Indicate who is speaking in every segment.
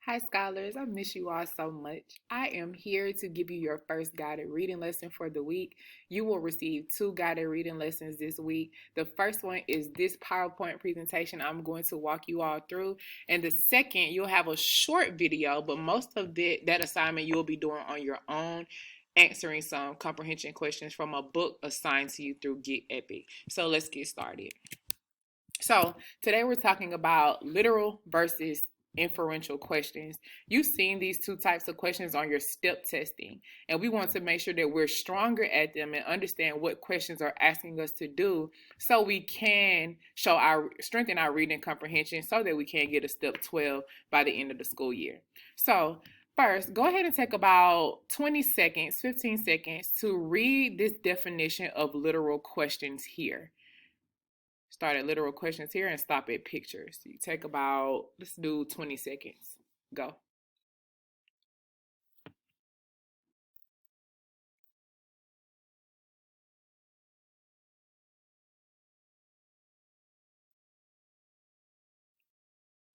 Speaker 1: Hi, scholars. I miss you all so much. I am here to give you your first guided reading lesson for the week. You will receive 2 guided reading lessons this week. The first one is this PowerPoint presentation I'm going to walk you all through. And the second, you'll have a short video, but most of that assignment you'll be doing on your own, answering some comprehension questions from a book assigned to you through Get Epic. So let's get started. So today we're talking about literal versus inferential questions. You've seen these 2 types of questions on your STEP testing, and we want to make sure that we're stronger at them and understand what questions are asking us to do so we can strengthen our reading comprehension so that we can get a STEP 12 by the end of the school year. So first, go ahead and take about 20 seconds, 15 seconds to read this definition of literal questions here. Start at literal questions here and stop at pictures. You take about, let's do 20 seconds. Go.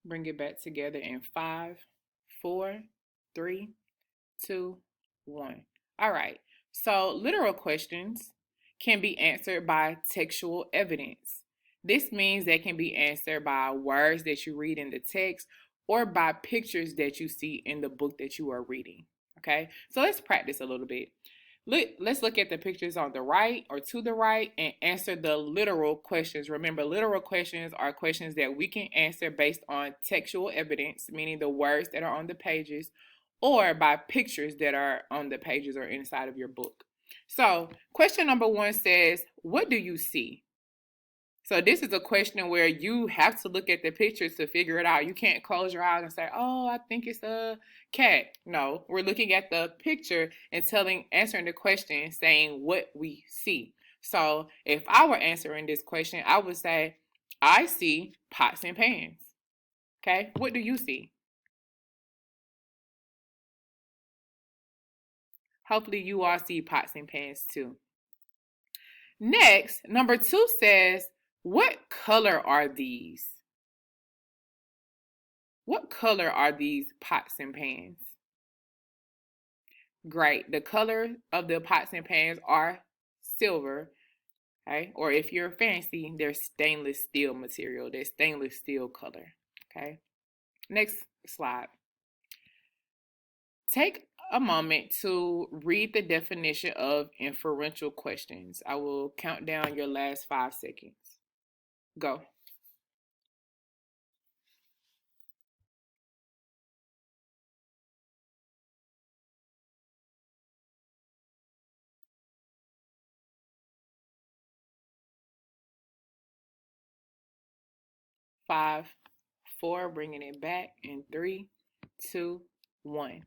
Speaker 1: Bring it back together in 5, 4, 3, 2, 1. All right. So literal questions can be answered by textual evidence. This means they can be answered by words that you read in the text or by pictures that you see in the book that you are reading. Okay, so let's practice a little bit. Let's look at the pictures on the right or to the right and answer the literal questions. Remember, literal questions are questions that we can answer based on textual evidence, meaning the words that are on the pages, or by pictures that are on the pages or inside of your book. So question number 1 says, what do you see? So this is a question where you have to look at the pictures to figure it out. You can't close your eyes and say, oh, I think it's a cat. No, we're looking at the picture and answering the question, saying what we see. So if I were answering this question, I would say, I see pots and pans. Okay, what do you see? Hopefully you all see pots and pans too. Next, number 2 says, what color are these? What color are these pots and pans? Great. The color of the pots and pans are silver. Okay. Or if you're fancy, they're stainless steel material. They're stainless steel color. Okay. Next slide. Take a moment to read the definition of inferential questions. I will count down your last 5 seconds. Go. Five, 4, bringing it back in 3, 2, 1.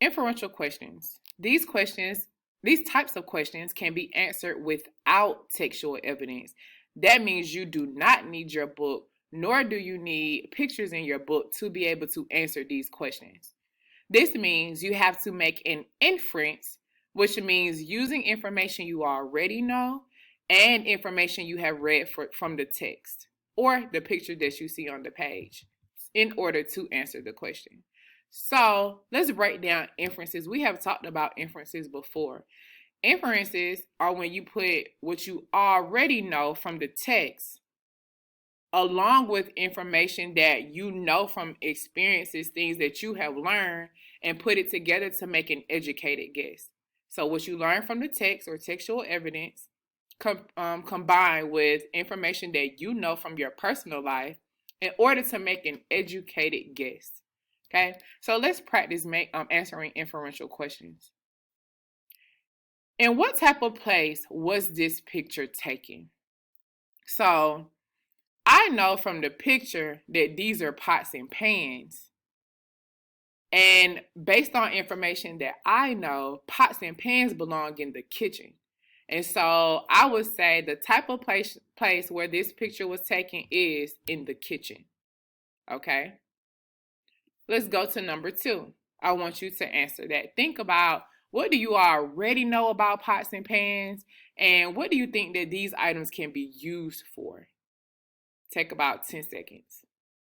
Speaker 1: Inferential questions. These types of questions can be answered without textual evidence. That means you do not need your book, nor do you need pictures in your book to be able to answer these questions. This means you have to make an inference, which means using information you already know and information you have read from the text or the picture that you see on the page in order to answer the question. So let's break down inferences. We have talked about inferences before. Inferences are when you put what you already know from the text along with information that you know from experiences, things that you have learned, and put it together to make an educated guess. So what you learn from the text or textual evidence combined with information that you know from your personal life in order to make an educated guess. Okay, so let's practice answering inferential questions. In what type of place was this picture taken? So I know from the picture that these are pots and pans. And based on information that I know, pots and pans belong in the kitchen. And so I would say the type of place where this picture was taken is in the kitchen. Okay? Let's go to number 2. I want you to answer that. Think about, what do you already know about pots and pans? And what do you think that these items can be used for? Take about 10 seconds.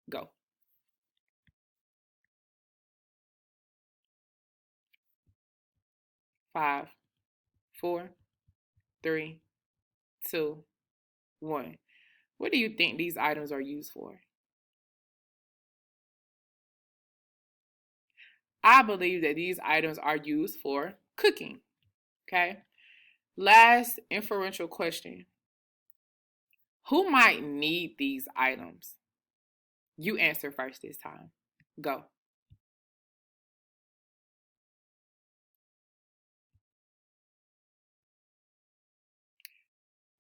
Speaker 1: Go. 5, 4, 3, 2, 1. What do you think these items are used for? I believe that these items are used for cooking. Okay. Last inferential question. Who might need these items? You answer first this time. Go.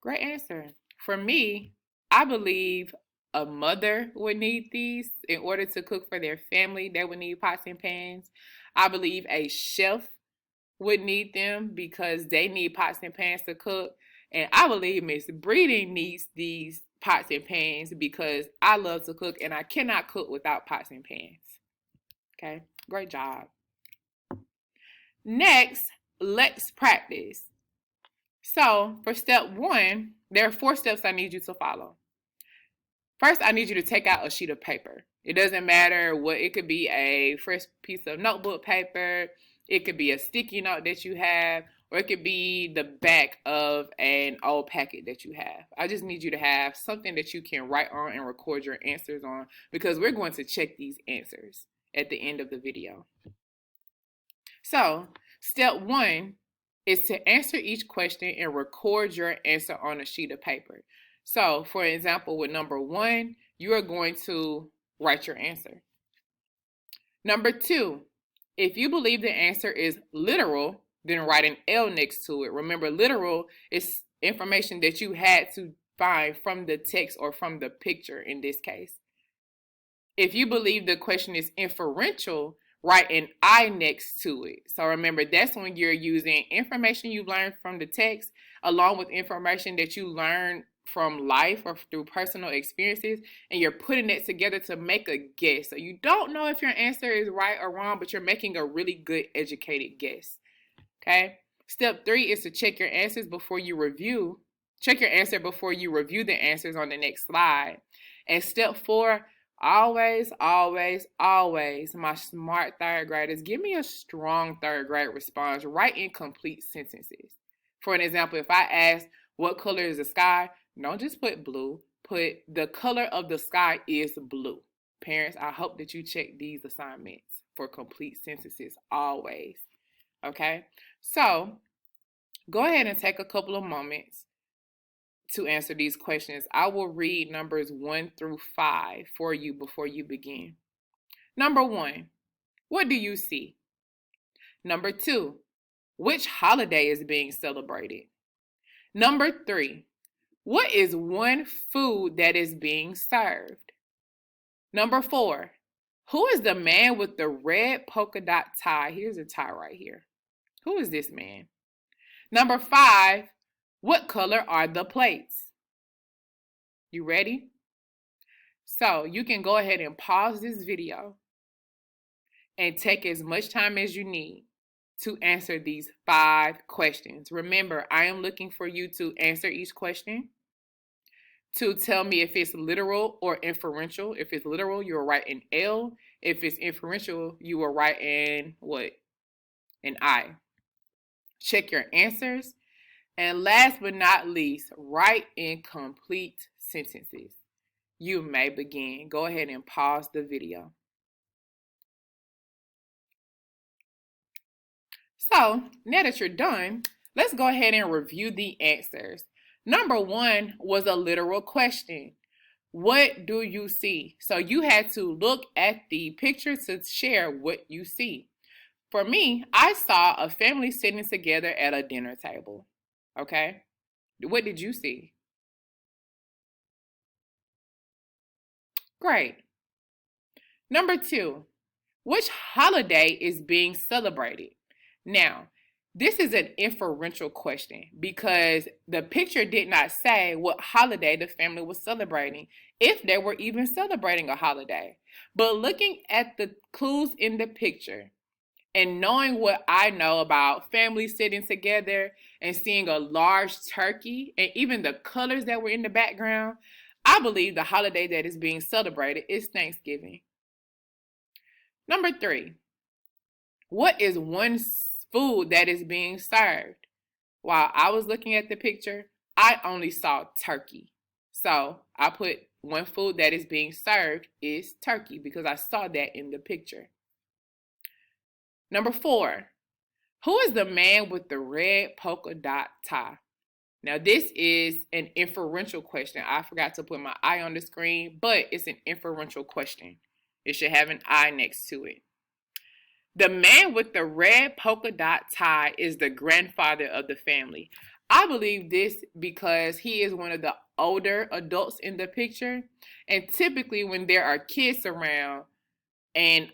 Speaker 1: Great answer. For me, I believe a mother would need these in order to cook for their family. They would need pots and pans. I believe a chef would need them because they need pots and pans to cook. And I believe Miss Breeding needs these pots and pans because I love to cook and I cannot cook without pots and pans. Okay, great job. Next, let's practice. So for step 1, there are 4 steps I need you to follow. First, I need you to take out a sheet of paper. It doesn't matter what, it could be a fresh piece of notebook paper, it could be a sticky note that you have, or it could be the back of an old packet that you have. I just need you to have something that you can write on and record your answers on because we're going to check these answers at the end of the video. So, step 1 is to answer each question and record your answer on a sheet of paper. So, for example, with number 1, you are going to write your answer. Number 2, if you believe the answer is literal, then write an L next to it. Remember, literal is information that you had to find from the text or from the picture in this case. If you believe the question is inferential, write an I next to it. So remember, that's when you're using information you learned from the text along with information that you learned from life or through personal experiences, and you're putting it together to make a guess. So you don't know if your answer is right or wrong, but you're making a really good educated guess. Okay? Step 3 is to check your answers before you review. Check your answer before you review the answers on the next slide. And step 4, always, my smart 3rd graders, give me a strong 3rd grade response. Write in complete sentences. For an example, if I ask, what color is the sky? Don't just put blue. Put the color of the sky is blue. Parents, I hope that you check these assignments for complete sentences always. Okay? So, go ahead and take a couple of moments to answer these questions. I will read numbers 1 through 5 for you before you begin. Number 1, what do you see? Number 2, which holiday is being celebrated? Number 3, what is one food that is being served? Number 4, who is the man with the red polka dot tie? Here's a tie right here. Who is this man? Number 5, what color are the plates? You ready? So you can go ahead and pause this video and take as much time as you need to answer these 5 questions. Remember, I am looking for you to answer each question, to tell me if it's literal or inferential. If it's literal, you will write an L. If it's inferential, you will write an what? An I. Check your answers. And last but not least, write in complete sentences. You may begin. Go ahead and pause the video. So, now that you're done, let's go ahead and review the answers. Number 1 was a literal question. What do you see? So you had to look at the picture to share what you see. For me, I saw a family sitting together at a dinner table. Okay? What did you see? Great. Number 2, which holiday is being celebrated? Now, this is an inferential question because the picture did not say what holiday the family was celebrating, if they were even celebrating a holiday. But looking at the clues in the picture and knowing what I know about families sitting together and seeing a large turkey and even the colors that were in the background, I believe the holiday that is being celebrated is Thanksgiving. Number 3, what is one food that is being served. While I was looking at the picture, I only saw turkey. So I put one food that is being served is turkey because I saw that in the picture. Number 4, who is the man with the red polka dot tie? Now this is an inferential question. I forgot to put my eye on the screen, but it's an inferential question. It should have an I next to it. The man with the red polka dot tie is the grandfather of the family. I believe this because he is one of the older adults in the picture. And typically when there are kids around and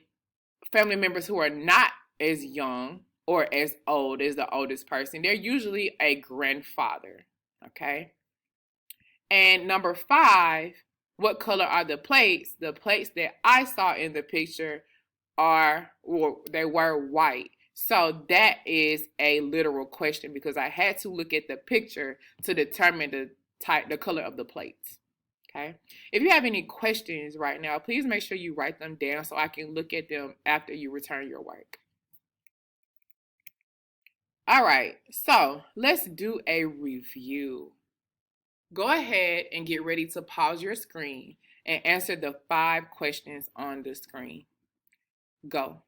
Speaker 1: family members who are not as young or as old as the oldest person, they're usually a grandfather. Okay. And number 5, what color are the plates? The plates that I saw in the picture they were white. So that is a literal question because I had to look at the picture to determine the color of the plates. Okay. If you have any questions right now, please make sure you write them down so I can look at them after you return your work. All right, so let's do a review. Go ahead and get ready to pause your screen and answer the 5 questions on the screen. Go.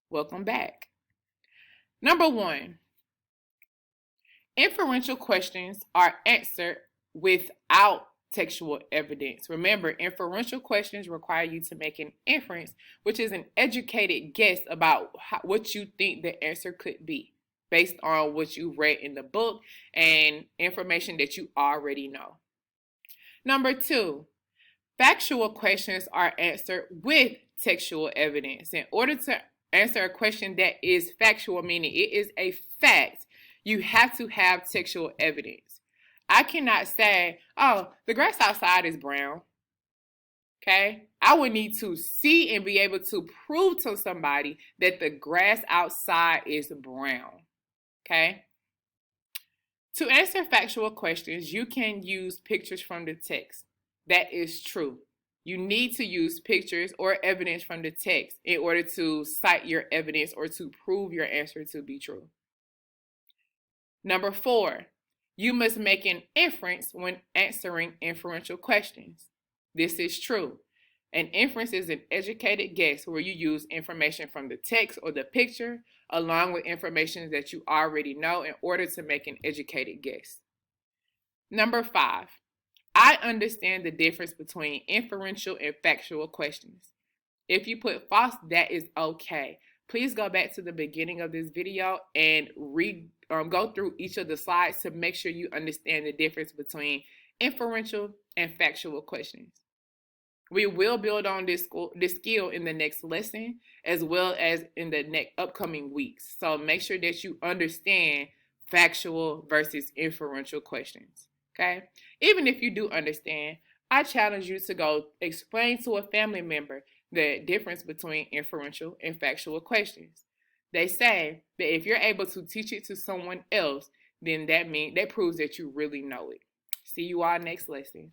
Speaker 1: Welcome back. Number 1, inferential questions are answered without textual evidence. Remember, inferential questions require you to make an inference, which is an educated guess about what you think the answer could be based on what you read in the book and information that you already know. Number 2, factual questions are answered with textual evidence. In order to answer a question that is factual, meaning it is a fact, you have to have textual evidence. I cannot say, oh, the grass outside is brown. Okay? I would need to see and be able to prove to somebody that the grass outside is brown. Okay? To answer factual questions, you can use pictures from the text. That is true. You need to use pictures or evidence from the text in order to cite your evidence or to prove your answer to be true. Number 4, you must make an inference when answering inferential questions. This is true. An inference is an educated guess where you use information from the text or the picture along with information that you already know in order to make an educated guess. Number 5, I understand the difference between inferential and factual questions. If you put false, that is okay. Please go back to the beginning of this video and go through each of the slides to make sure you understand the difference between inferential and factual questions. We will build on this skill in the next lesson as well as in the next upcoming weeks. So make sure that you understand factual versus inferential questions. Okay? Even if you do understand, I challenge you to go explain to a family member the difference between inferential and factual questions. They say that if you're able to teach it to someone else, then that proves that you really know it. See you all next lesson.